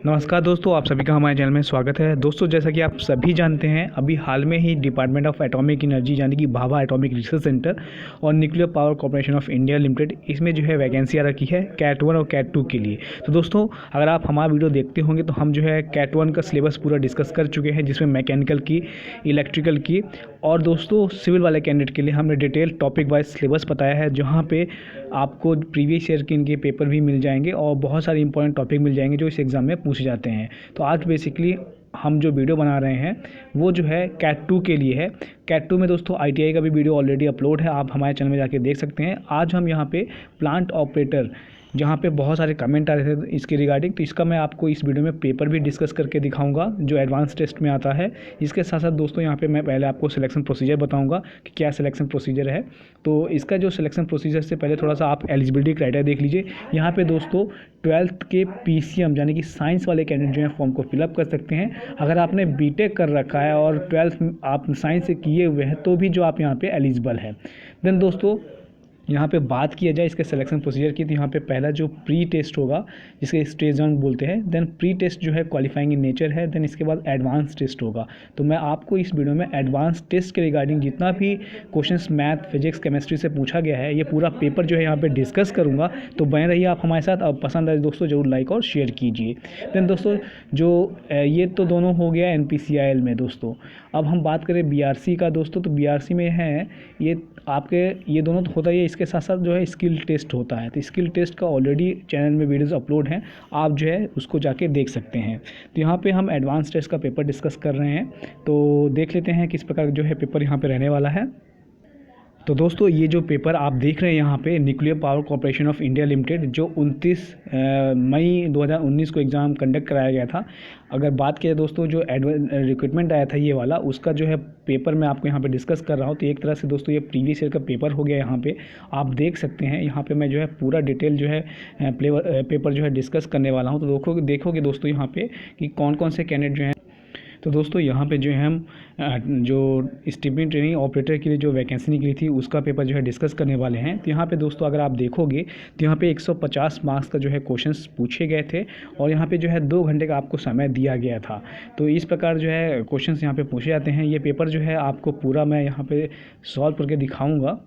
नमस्कार दोस्तों, आप सभी का हमारे चैनल में स्वागत है। दोस्तों, जैसा कि आप सभी जानते हैं, अभी हाल में ही डिपार्टमेंट ऑफ एटॉमिक एनर्जी यानी कि भाभा एटॉमिक रिसर्च सेंटर और nuclear power corporation of India limited, इसमें जो है वैकेंसी आ रखी है कैट 1 और कैट 2 के लिए। तो दोस्तों, अगर आप हमारा वीडियो देखते होंगे तो हम जो है कैट 1 का सिलेबस पूरा डिस्कस कर चुके हैं, जिसमें मैकेनिकल की, इलेक्ट्रिकल की और दोस्तों सिविल वाले कैंडिडेट के लिए हमने डिटेल टॉपिक वाइज सिलेबस बताया है, जहाँ पे आपको प्रीवियस ईयर के इनके पेपर भी मिल जाएंगे और बहुत सारे इंपॉर्टेंट टॉपिक मिल जाएंगे जो इस एग्ज़ाम में पूछे जाते हैं। तो आज बेसिकली हम जो वीडियो बना रहे हैं वो जो है कैट 2 के लिए है। कैट 2 में दोस्तों ITI का भी वीडियो ऑलरेडी अपलोड है, आप हमारे चैनल में जाके देख सकते हैं। आज हम यहाँ पे प्लांट ऑपरेटर, जहाँ पे बहुत सारे कमेंट आ रहे थे इसके रिगार्डिंग, तो इसका मैं आपको इस वीडियो में पेपर भी डिस्कस करके दिखाऊंगा जो एडवांस टेस्ट में आता है। इसके साथ साथ दोस्तों यहाँ पे मैं पहले आपको सिलेक्शन प्रोसीजर बताऊंगा कि क्या सिलेक्शन प्रोसीजर है। तो इसका जो सिलेक्शन प्रोसीजर से पहले थोड़ा सा आप एलिजिबिलिटी क्राइटेरिया देख लीजिए। यहाँ पे दोस्तों 12th के PCM यानी कि साइंस वाले कैंडिडेट जो है फॉर्म को फिलअप कर सकते हैं। अगर आपने BTech कर रखा है और 12th आप साइंस से किए हुए हैं तो भी जो आप यहाँ पे एलिजिबल है। देन दोस्तों यहाँ पे बात किया जाए इसके सिलेक्शन प्रोसीजर की, तो यहाँ पे पहला जो प्री टेस्ट होगा जिसके स्टेज 1 बोलते हैं, देन प्री टेस्ट जो है क्वालिफाइंग इन नेचर है, देन इसके बाद एडवांस टेस्ट होगा। तो मैं आपको इस वीडियो में एडवांस टेस्ट के रिगार्डिंग जितना भी क्वेश्चंस मैथ, फिजिक्स, केमिस्ट्री से पूछा गया है, ये पूरा पेपर जो है यहाँ पे डिस्कस करूँगा। तो बने रहिए आप हमारे साथ। अब पसंद आए दोस्तों जरूर लाइक और शेयर कीजिए। देन दोस्तों जो ये तो दोनों हो गया NPCIL में दोस्तों। अब हम बात करें BRC का दोस्तों, तो BRC में है ये आपके, ये दोनों तो होता ही है, इसके साथ साथ जो है स्किल टेस्ट होता है। तो स्किल टेस्ट का ऑलरेडी चैनल में वीडियोस अपलोड हैं, आप जो है उसको जाके देख सकते हैं। तो यहाँ पे हम एडवांस टेस्ट का पेपर डिस्कस कर रहे हैं, तो देख लेते हैं किस प्रकार जो है पेपर यहाँ पे रहने वाला है। तो दोस्तों ये जो पेपर आप देख रहे हैं यहाँ पे, nuclear power corporation of India limited, जो 29 मई 2019 को एग्ज़ाम कंडक्ट कराया गया था। अगर बात किया दोस्तों जो रिक्रूटमेंट आया था ये वाला, उसका जो है पेपर मैं आपको यहाँ पे डिस्कस कर रहा हूँ। तो एक तरह से दोस्तों ये प्रीवियस ईयर का पेपर हो गया। यहाँ पे आप देख सकते हैं, यहाँ पे मैं जो है पूरा डिटेल जो है पेपर जो है डिस्कस करने वाला हूँ। तो देखोगे दोस्तों यहाँ पे कि कौन कौन से कैंडिडेट जो हैं। तो दोस्तों यहाँ पे जो है हम जो स्टीपिंग ट्रेनिंग ऑपरेटर के लिए जो वैकेंसी निकली थी उसका पेपर जो है डिस्कस करने वाले हैं। तो यहाँ पे दोस्तों अगर आप देखोगे तो यहाँ पे 150 मार्क्स का जो है क्वेश्चंस पूछे गए थे और यहाँ पे जो है 2 घंटे का आपको समय दिया गया था। तो इस प्रकार जो है क्वेश्चंस यहाँ पे पूछे जाते हैं। ये पेपर जो है आपको पूरा मैं यहाँ पे सॉल्व करके दिखाऊँगा।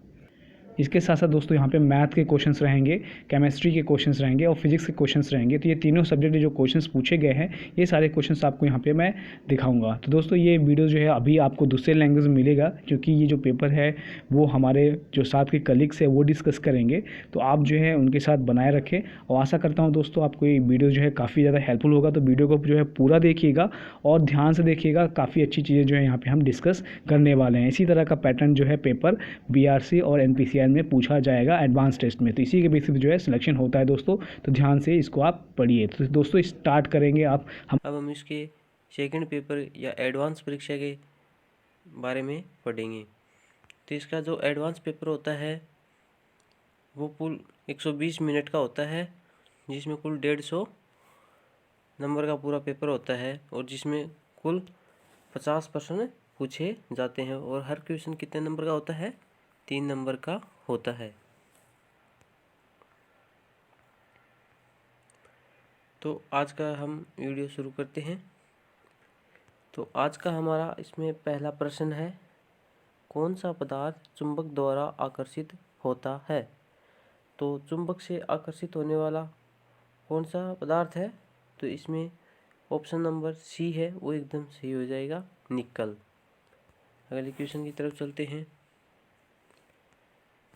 इसके साथ साथ दोस्तों यहाँ पे मैथ के क्वेश्चंस रहेंगे, केमिस्ट्री के क्वेश्चंस रहेंगे और फिजिक्स के क्वेश्चंस रहेंगे। तो ये तीनों सब्जेक्ट जो क्वेश्चंस पूछे गए हैं, ये सारे क्वेश्चंस आपको यहाँ पे मैं दिखाऊंगा। तो दोस्तों ये वीडियो जो है अभी आपको दूसरे लैंग्वेज में मिलेगा, क्योंकि ये जो पेपर है वो हमारे जो साथ के कलीग्स है वो डिस्कस करेंगे। तो आप जो है उनके साथ बनाए रखें और आशा करता हूँ दोस्तों आपको ये वीडियो जो है काफ़ी ज़्यादा हेल्पफुल होगा। तो वीडियो को जो है पूरा देखिएगा और ध्यान से देखिएगा, काफ़ी अच्छी चीज़ें जो है यहाँ पर हम डिस्कस करने वाले हैं। इसी तरह का पैटर्न जो है पेपर BRC और NPCIL में पूछा जाएगा एडवांस टेस्ट में। तो इसी के बेसिस पे जो है सिलेक्शन होता है दोस्तों। तो ध्यान से इसको आप पढ़िए। तो दोस्तों स्टार्ट करेंगे अब हम इसके सेकंड पेपर या एडवांस परीक्षा के बारे में पढ़ेंगे। तो इसका जो एडवांस पेपर होता है वो कुल 120 मिनट का होता है, जिसमें कुल 150 नंबर का पूरा पेपर होता है और जिसमें कुल 50 प्रश्न पूछे जाते हैं। और हर क्वेश्चन कितने नंबर का होता है? 3 नंबर का होता है। तो आज का हम वीडियो शुरू करते हैं। तो आज का हमारा इसमें पहला प्रश्न है, कौन सा पदार्थ चुंबक द्वारा आकर्षित होता है? तो चुंबक से आकर्षित होने वाला कौन सा पदार्थ है? तो इसमें ऑप्शन नंबर C है, वो एकदम सही हो जाएगा, निकल। अगले क्वेश्चन की तरफ चलते हैं।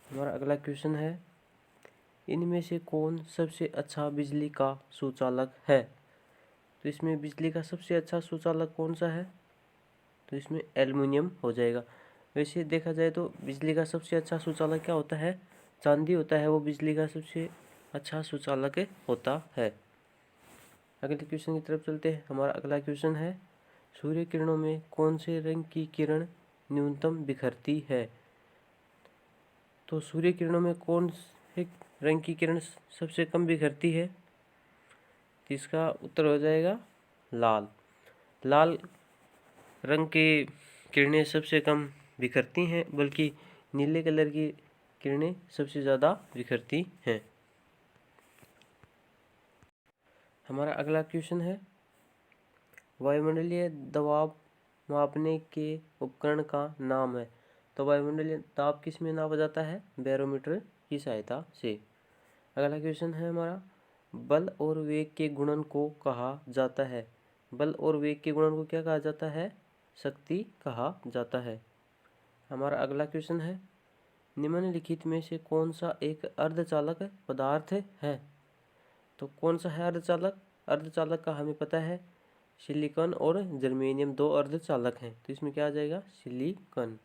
हमारा अगला क्वेश्चन है, इनमें से कौन सबसे अच्छा बिजली का सुचालक है? तो इसमें बिजली का सबसे अच्छा सुचालक कौन सा है? तो इसमें एल्युमिनियम हो जाएगा। वैसे देखा जाए तो बिजली का सबसे अच्छा सुचालक क्या होता है? चांदी होता है, वो बिजली का सबसे अच्छा सुचालक होता है। अगले क्वेश्चन की तरफ चलते हैं। हमारा अगला क्वेश्चन है, सूर्य किरणों में कौन से रंग की किरण न्यूनतम बिखरती है? तो सूर्य किरणों में कौन से रंग की किरण सबसे कम बिखरती है? इसका उत्तर हो जाएगा लाल। लाल रंग की किरणें सबसे कम बिखरती हैं, बल्कि नीले कलर की किरणें सबसे ज़्यादा बिखरती हैं। हमारा अगला क्वेश्चन है, वायुमंडलीय दबाव मापने के उपकरण का नाम है। तो वायुमंडलीय दाब किस में नापा जाता है? बैरोमीटर की सहायता से। अगला क्वेश्चन है हमारा, बल और वेग के गुणन को कहा जाता है। बल और वेग के गुणन को क्या कहा जाता है? शक्ति कहा जाता है। हमारा अगला क्वेश्चन है, निम्नलिखित में से कौन सा एक अर्धचालक पदार्थ है? तो कौन सा है अर्धचालक? अर्धचालक का हमें पता है सिलिकॉन और जर्मेनियम दो अर्धचालक हैं, तो इसमें क्या आ जाएगा? सिलिकॉन।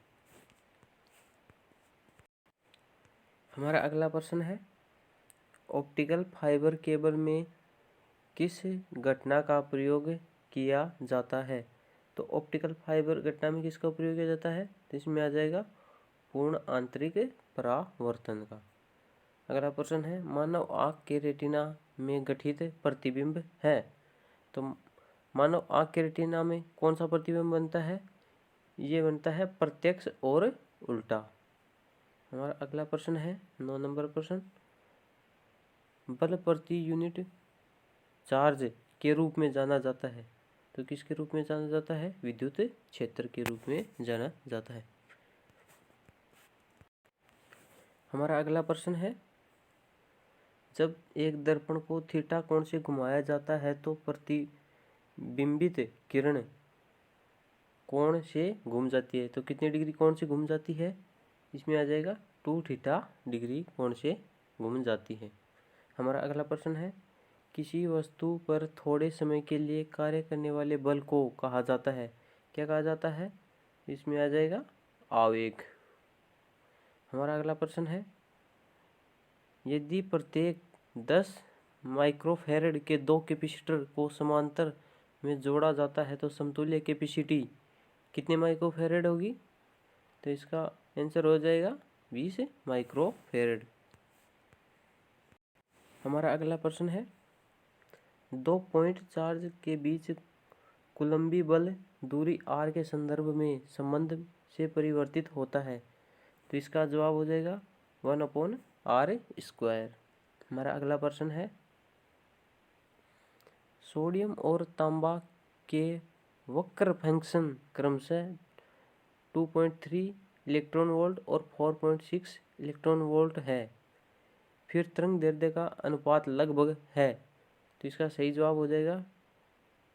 हमारा अगला प्रश्न है, ऑप्टिकल फाइबर केबल में किस घटना का प्रयोग किया जाता है? तो ऑप्टिकल फाइबर घटना में किसका प्रयोग किया जाता है? तो इसमें आ जाएगा पूर्ण आंतरिक परावर्तन का। अगला प्रश्न है, मानव आँख के रेटिना में गठित प्रतिबिंब है। तो मानव आँख के रेटिना में कौन सा प्रतिबिंब बनता है? ये बनता है प्रत्यक्ष और उल्टा। हमारा अगला प्रश्न है 9 नंबर प्रश्न, बल प्रति यूनिट चार्ज के रूप में जाना जाता है। तो किसके रूप में जाना जाता है? विद्युत क्षेत्र के रूप में जाना जाता है। हमारा अगला प्रश्न है, जब एक दर्पण को थीटा कोण से घुमाया जाता है तो प्रतिबिंबित किरण कोण से घूम जाती है। तो कितने डिग्री कोण से घूम जाती है? इसमें आ जाएगा 2 थीटा डिग्री कोण से घूम जाती है। हमारा अगला प्रश्न है, किसी वस्तु पर थोड़े समय के लिए कार्य करने वाले बल को कहा जाता है। क्या कहा जाता है? इसमें आ जाएगा आवेग। हमारा अगला प्रश्न है, यदि प्रत्येक 10 माइक्रोफैरड के 2 कैपेसिटर को समांतर में जोड़ा जाता है तो समतुल्य कैपेसिटी कितने माइक्रोफैरड होगी? तो इसका आंसर हो जाएगा 20 माइक्रोफैरड। हमारा अगला प्रश्न है, 2 पॉइंट चार्ज के बीच कूलम्बी बल दूरी r के संदर्भ में संबंध से परिवर्तित होता है। तो इसका जवाब हो जाएगा 1/r²। हमारा अगला प्रश्न है, सोडियम और तांबा के वक्र फंक्शन क्रमशः 2.3 इलेक्ट्रॉन वोल्ट और 4.6 इलेक्ट्रॉन वोल्ट है, फिर तरंग दैर्ध्य का अनुपात लगभग है। तो इसका सही जवाब हो जाएगा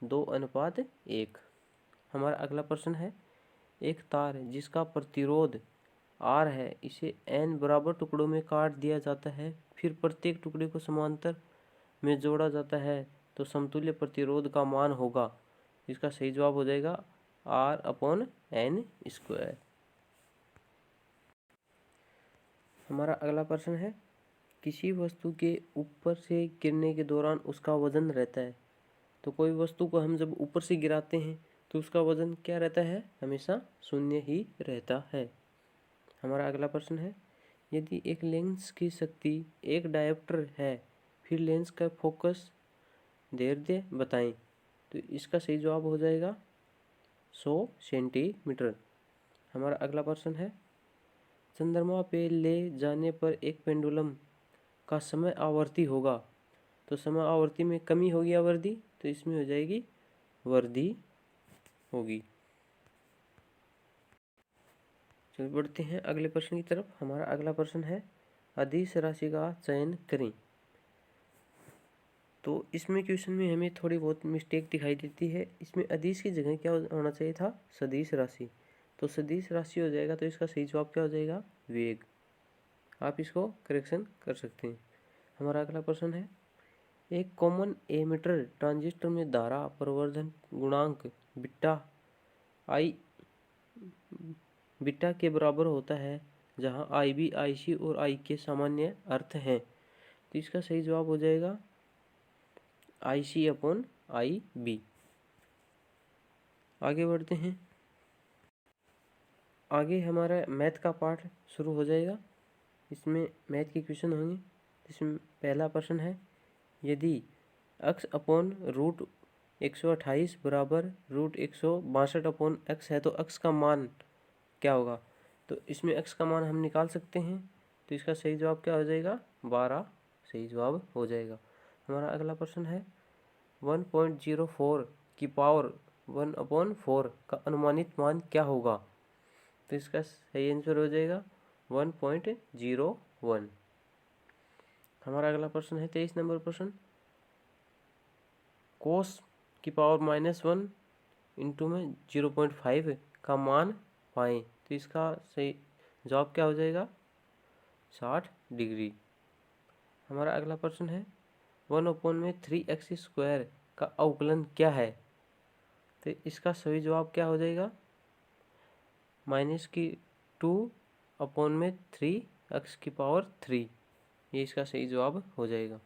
2:1। हमारा अगला प्रश्न है, एक तार जिसका प्रतिरोध R है इसे n बराबर टुकड़ों में काट दिया जाता है, फिर प्रत्येक टुकड़े को समांतर में जोड़ा जाता है तो समतुल्य प्रतिरोध का मान होगा। इसका सही जवाब हो जाएगा R/n²। हमारा अगला प्रश्न है, किसी वस्तु के ऊपर से गिरने के दौरान उसका वजन रहता है। तो कोई वस्तु को हम जब ऊपर से गिराते हैं तो उसका वजन क्या रहता है? हमेशा 0 ही रहता है। हमारा अगला प्रश्न है, यदि एक लेंस की शक्ति 1 डायोप्टर है फिर लेंस का फोकस दैर्ध्य बताएं। तो इसका सही जवाब हो जाएगा 100 सेंटीमीटर। हमारा अगला प्रश्न है, चंद्रमा पे ले जाने पर एक पेंडुलम का समय आवर्ती होगा। तो समय आवर्ती में कमी होगी या वृद्धि? तो इसमें हो जाएगी वृद्धि होगी। चलिए बढ़ते हैं अगले प्रश्न की तरफ। हमारा अगला प्रश्न है, अदिश राशि का चयन करें। तो इसमें क्वेश्चन में हमें थोड़ी बहुत मिस्टेक दिखाई देती है। इसमें अदिश की जगह क्या होना चाहिए था? सदिश राशि। तो सदिश राशि हो जाएगा, तो इसका सही जवाब क्या हो जाएगा? वेग। आप इसको करेक्शन कर सकते हैं। हमारा अगला प्रश्न है, एक कॉमन एमिटर ट्रांजिस्टर में धारा प्रवर्धन गुणांक बीटा के बराबर होता है, जहां IB, IC और IK सामान्य अर्थ हैं। तो इसका सही जवाब हो जाएगा IC/IB। आगे बढ़ते हैं। आगे हमारा मैथ का पार्ट शुरू हो जाएगा। इसमें मैथ के क्वेश्चन होंगे। इसमें पहला प्रश्न है, यदि x/√128 बराबर √162/x है तो x का मान क्या होगा? तो इसमें x का मान हम निकाल सकते हैं। तो इसका सही जवाब क्या हो जाएगा? 12 सही जवाब हो जाएगा। हमारा अगला प्रश्न है, 1.04 की पावर 1/4 का अनुमानित मान क्या होगा? तो इसका सही आंसर हो जाएगा 1.01। हमारा अगला प्रश्न है 23 नंबर प्रश्न। कोस की पावर -1 इंटू में 0.5 का मान पाएं। तो इसका सही जवाब क्या हो जाएगा? 60 डिग्री। हमारा अगला प्रश्न है 1/3x² का अवकलन क्या है? तो इसका सही जवाब क्या हो जाएगा? -2/3x3, ये इसका सही जवाब हो जाएगा।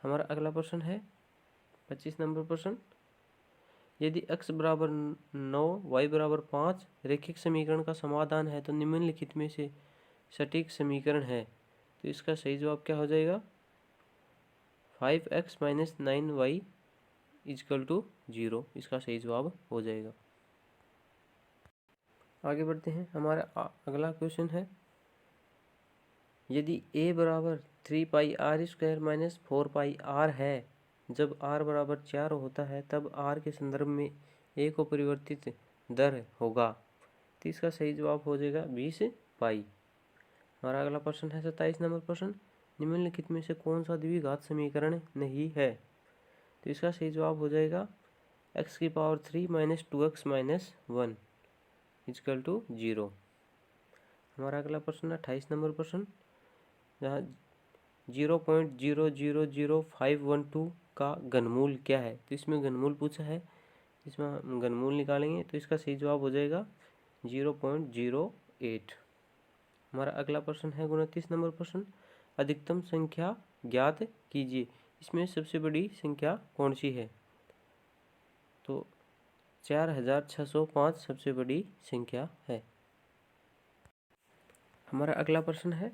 हमारा अगला प्रश्न है 25 नंबर प्रश्न। यदि x बराबर 9 y बराबर 5 रैखिक समीकरण का समाधान है तो निम्नलिखित में से सटीक समीकरण है। तो इसका सही जवाब क्या हो जाएगा? 5x - 9y = 0, इसका सही जवाब हो जाएगा। आगे बढ़ते हैं। हमारा अगला क्वेश्चन है यदि a बराबर 3πr² - 4πr है, जब r बराबर 4 होता है तब r के संदर्भ में a को परिवर्तित दर होगा। तो इसका सही जवाब हो जाएगा 20 पाई। हमारा अगला प्रश्न है 27 नंबर प्रश्न। निम्नलिखित में से कौन सा द्विघात समीकरण नहीं है? तो इसका सही जवाब हो जाएगा x³ - 2x - 1 = 0। हमारा अगला प्रश्न 28 नंबर प्रश्न, जहाँ 0.000512 का घनमूल क्या है? तो इसमें घनमूल पूछा है, इसमें हम घनमूल निकालेंगे तो इसका सही जवाब हो जाएगा 0.08। हमारा अगला प्रश्न है 29 नंबर प्रश्न। अधिकतम संख्या ज्ञात कीजिए, इसमें सबसे बड़ी संख्या कौन सी है? तो 4605 सबसे बड़ी संख्या है। हमारा अगला प्रश्न है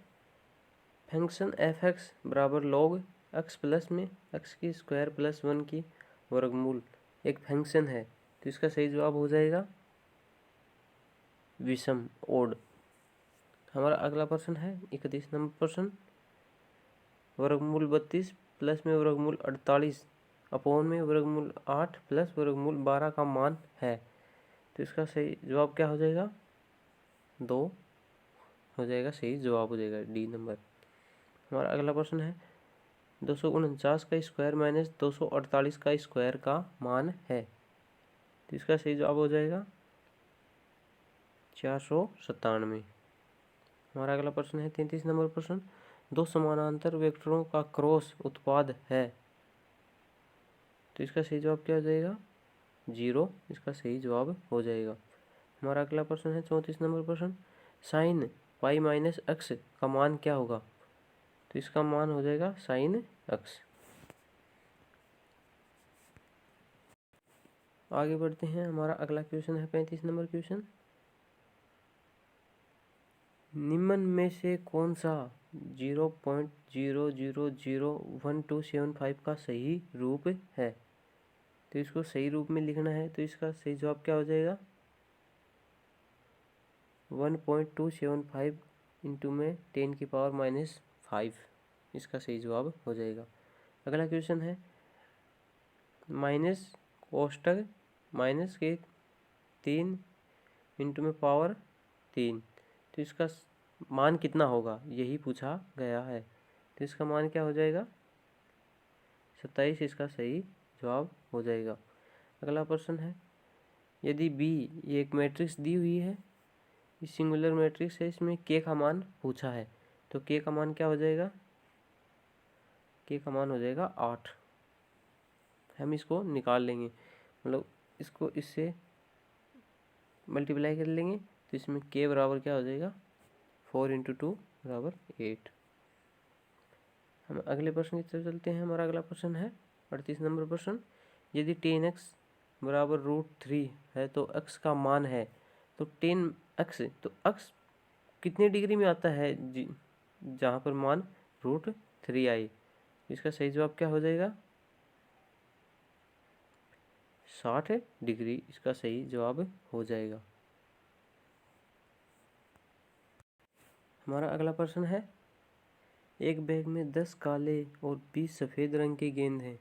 फंक्शन f(x) बराबर log x प्लस में x² + 1 की वर्गमूल एक फंक्शन है। तो इसका सही जवाब हो जाएगा विषम, ओड। हमारा अगला प्रश्न है 31 नंबर प्रश्न। वर्गमूल 32 प्लस में वर्गमूल 48 अपॉन में वर्गमूल 8 प्लस वर्गमूल 12 का मान है। तो इसका सही जवाब क्या हो जाएगा? 2 हो जाएगा, सही जवाब हो जाएगा डी नंबर। हमारा अगला प्रश्न है 249 का स्क्वायर माइनस 248 का स्क्वायर का मान है। तो इसका सही जवाब हो जाएगा 497। हमारा अगला प्रश्न है 33 नंबर प्रश्न। दो समानांतर वेक्टरों का क्रॉस उत्पाद है। तो इसका सही जवाब क्या हो जाएगा? 0, इसका सही जवाब हो जाएगा। हमारा अगला प्रश्न है 34 नंबर प्रश्न। साइन पाई माइनस x का मान क्या होगा? तो इसका मान हो जाएगा साइन x। आगे बढ़ते हैं। हमारा अगला क्वेश्चन है 35 नंबर क्वेश्चन। निम्न में से कौन सा 0.000127 का सही रूप है? तो इसको सही रूप में लिखना है। तो इसका सही जवाब क्या हो जाएगा? 1.275 इंटू में 10⁻⁻5, इसका सही जवाब हो जाएगा। अगला क्वेश्चन है माइनस कोष्टक माइनस के 3 इंटू में पावर 3, तो इसका मान कितना होगा, यही पूछा गया है। तो इसका मान क्या हो जाएगा? 27, इसका सही जवाब हो जाएगा। अगला प्रश्न है यदि B ये एक मैट्रिक्स दी हुई है, इस सिंगुलर मैट्रिक्स है, इसमें K का मान पूछा है। तो K का मान क्या हो जाएगा? K का मान हो जाएगा 8। हम इसको निकाल लेंगे, मतलब इसको इससे मल्टीप्लाई कर लेंगे। तो इसमें K बराबर क्या हो जाएगा? 4 × 2 बराबर 8। हम अगले प्रश्न की तरफ चलते हैं। हमारा अगला प्रश्न है 38 नंबर प्रश्न। यदि 10x बराबर √3 है तो x का मान है। तो 10x, तो x कितने डिग्री में आता है जहाँ पर मान √3 आए? इसका सही जवाब क्या हो जाएगा? 60 डिग्री, इसका सही जवाब हो जाएगा। हमारा अगला प्रश्न है एक बैग में 10 काले और 20 सफ़ेद रंग के गेंद हैं।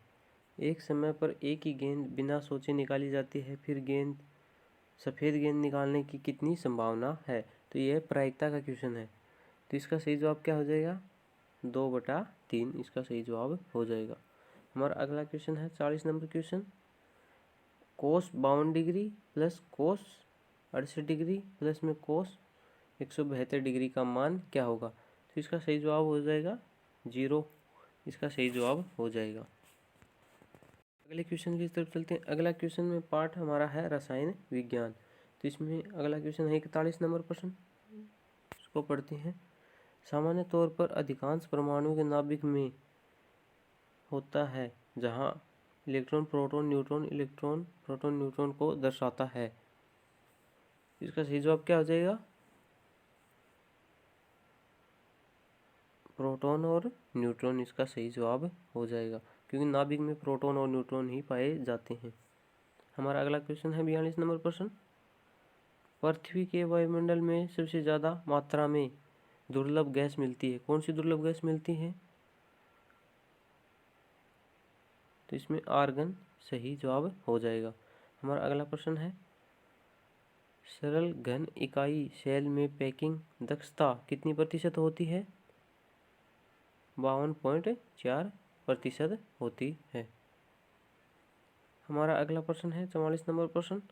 एक समय पर एक ही गेंद बिना सोचे निकाली जाती है, फिर सफ़ेद गेंद निकालने की कितनी संभावना है? तो यह प्रायिकता का क्वेश्चन है। तो इसका सही जवाब क्या हो जाएगा? 2/3 इसका सही जवाब हो जाएगा। हमारा अगला क्वेश्चन है 40 नंबर क्वेश्चन। कोस 52 degree plus cos 68 degree plus में कोस 172 डिग्री का मान क्या होगा? तो इसका सही जवाब हो जाएगा 0। इसका सही जवाब हो जाएगा। अगले क्वेश्चन की तरफ चलते हैं। अगला क्वेश्चन में पार्ट हमारा है रसायन विज्ञान। तो इसमें अगला क्वेश्चन है 41 नंबर प्रश्न। इसको पढ़ते हैं। सामान्य तौर पर अधिकांश परमाणुओं के नाभिक में होता है जहां इलेक्ट्रॉन प्रोटॉन न्यूट्रॉन को दर्शाता है। इसका सही जवाब क्या हो जाएगा? प्रोटॉन और न्यूट्रॉन इसका सही जवाब हो जाएगा, क्योंकि नाभिक में प्रोटॉन और न्यूट्रॉन ही पाए जाते हैं। हमारा अगला क्वेश्चन है 42 नंबर प्रश्न। पृथ्वी के वायुमंडल में सबसे ज़्यादा मात्रा में दुर्लभ गैस मिलती है। कौन सी दुर्लभ गैस मिलती है? तो इसमें आर्गन सही जवाब हो जाएगा। हमारा अगला प्रश्न है सरल घन इकाई सेल में पैकिंग दक्षता कितनी प्रतिशत होती है? 52.4% होती है। हमारा अगला प्रश्न है 44 नंबर प्रश्न।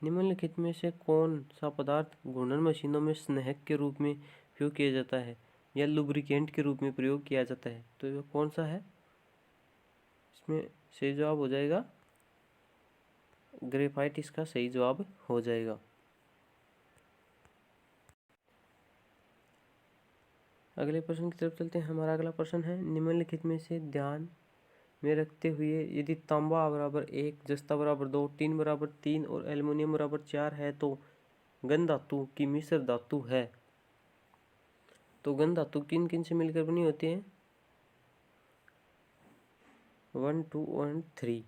निम्नलिखित में से कौन सा पदार्थ घूर्णन मशीनों में स्नेहक के रूप में उपयोग किया जाता है या लुब्रिकेंट के रूप में प्रयोग किया जाता है? तो यह कौन सा है? इसमें सही जवाब हो जाएगा ग्रेफाइट। इसका सही जवाब हो जाएगा। अगले प्रश्न की तरफ चलते हैं। हमारा अगला प्रश्न है निम्नलिखित में से ध्यान में रखते हुए यदि तांबा बराबर 1, जस्ता बराबर 2, टीन बराबर 3 और एल्युमिनियम बराबर 4 है तो घन धातु की मिश्र धातु है। तो घन धातु किन किन से मिलकर बनी होती है? 1, 2 और 3,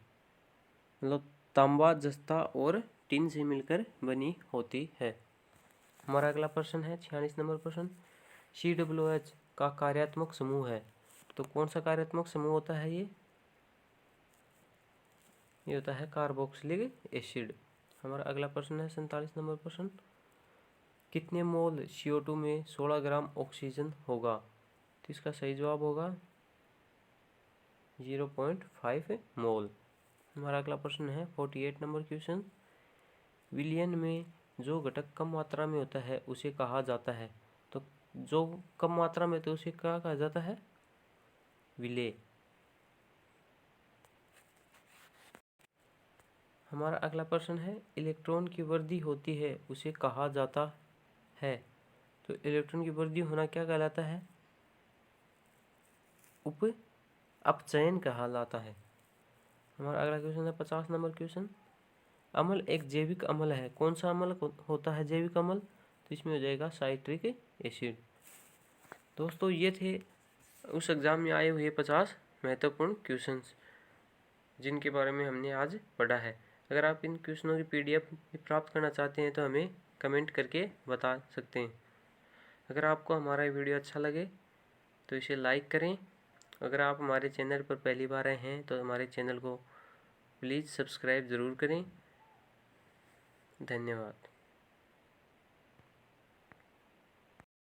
मतलब तांबा, जस्ता और टीन से मिलकर बनी होती है। हमारा अगला प्रश्न है 46 नंबर प्रश्न। COOH का कार्यात्मक समूह है। तो कौन सा कार्यात्मक समूह होता है? ये होता है कार्बोक्सिलिक एसिड। हमारा अगला प्रश्न है 47 नंबर प्रश्न। कितने मोल CO2 में 16 ग्राम ऑक्सीजन होगा? तो इसका सही जवाब होगा 0.5 मोल। हमारा अगला प्रश्न है 48 नंबर क्वेश्चन। विलयन में जो घटक कम मात्रा में होता है उसे कहा जाता है। तो जो कम मात्रा में तो उसे क्या कहा जाता है? विलेय। हमारा अगला प्रश्न है इलेक्ट्रॉन की वृद्धि होती है उसे कहा जाता है। तो इलेक्ट्रॉन की वृद्धि होना क्या कहलाता है? अपचयन कहलाता है। हमारा अगला क्वेश्चन है 50 नंबर क्वेश्चन। अम्ल एक जैविक अम्ल है। कौन सा अम्ल होता है जैविक अम्ल? तो इसमें हो जाएगा साइट्रिक एसिड। दोस्तों ये थे उस एग्ज़ाम में आए हुए 50 महत्वपूर्ण क्वेश्चंस जिनके बारे में हमने आज पढ़ा है। अगर आप इन क्वेश्चनों की PDF प्राप्त करना चाहते हैं तो हमें कमेंट करके बता सकते हैं। अगर आपको हमारा वीडियो अच्छा लगे तो इसे लाइक करें। अगर आप हमारे चैनल पर पहली बार आए हैं तो हमारे चैनल को प्लीज़ सब्सक्राइब ज़रूर करें। धन्यवाद।